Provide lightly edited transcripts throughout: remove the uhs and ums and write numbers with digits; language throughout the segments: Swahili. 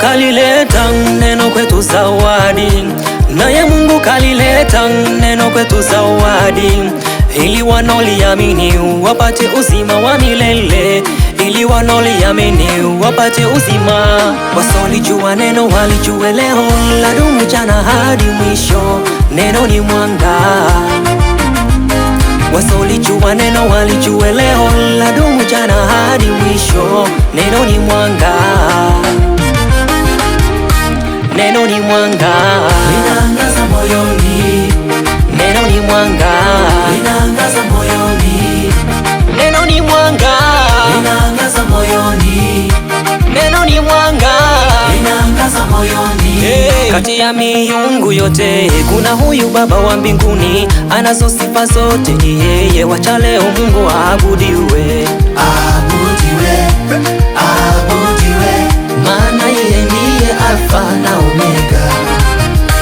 kalileta neno kwetu zawadi, naye Mungu kalileta neno kwetu zawadi, ili wanaoliamini wapate uzima wa milele, ili wanaoliamini wapate uzima. Wasiolijua neno walijue leo, ladumu jana hadi mwisho. Neno ni mwanga. Wasiolijua neno walijue leo, ladumu jana hadi mwisho. Neno ni mwanga. Neno ni mwanga, linaangaza moyoni. Neno ni mwanga, linaangaza moyoni. Neno ni mwanga, linaangaza moyoni. Neno ni mwanga, linaangaza moyoni. Kati ya miungu yote kuna huyu Baba wa mbinguni, anazo sifa zote, ni yeye. Wacha leo Mungu aabudiwe, Aabudiwe, aabudiwe, maana yeye ndiye Alfa na Omega.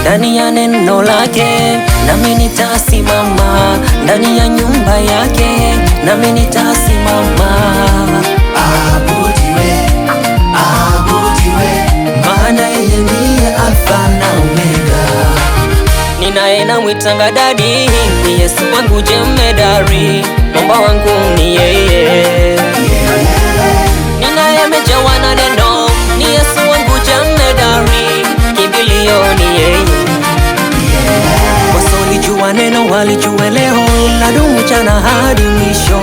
Ndani ya neno lake nami nitasimama, ndani ya nyumba yake nami nitasimama. Aabudiwe, aabudiwe, Maana yeye ndiye Alfa na Omega. Ninaye namwitanga dadi, ni Yesu wangu jemedari, mwamba wangu ni yeye. Ninaye amejawa na neno, ni Yesu wangu jemedari, kimbilio ni yeye. Wasiolijua neno walijue leo, ladumu jana hadi mwisho.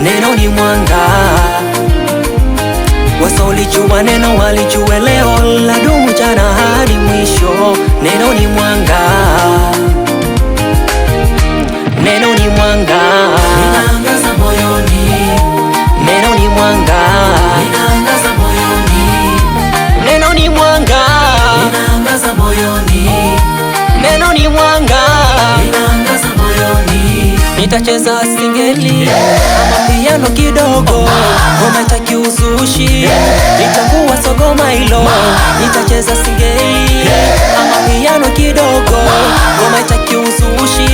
Neno ni mwanga. Wasiolijua neno walijue leo, ladumu jana hadi mwisho. Neno ni mwanga. Neno ni mwanga, linaangaza moyoni. neno ni mwanga. Linaangaza moyoni. Neno ni mwanga, Linaangaza moyoni. neno ni mwanga. Linaangaza moyoni. Nitacheza singeli ama piano kidogo, ngoma itakiuzushi, nitakuwa sogoma hilo. Nitacheza singeli ama piano kidogo, ngoma itakiuzushi,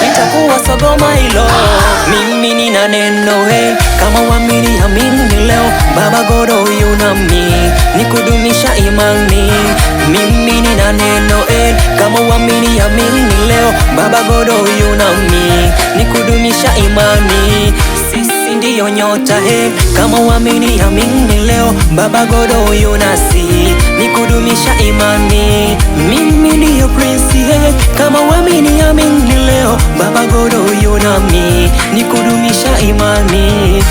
nitakuwa sogoma hilo. Mimi nina neno kama uamini amini leo, Baba God yu nami nikudumisha imani. Mimi nina neno kama uamini amini leo, Baba God yu nami nikudumisha imani. Sisi ndiyo nyota kama uamini amini leo, Baba God yu nasi nikudumisha imani. Mimi ndiyo prince kama uamini amini leo, Baba God yu nami nikudumisha imani.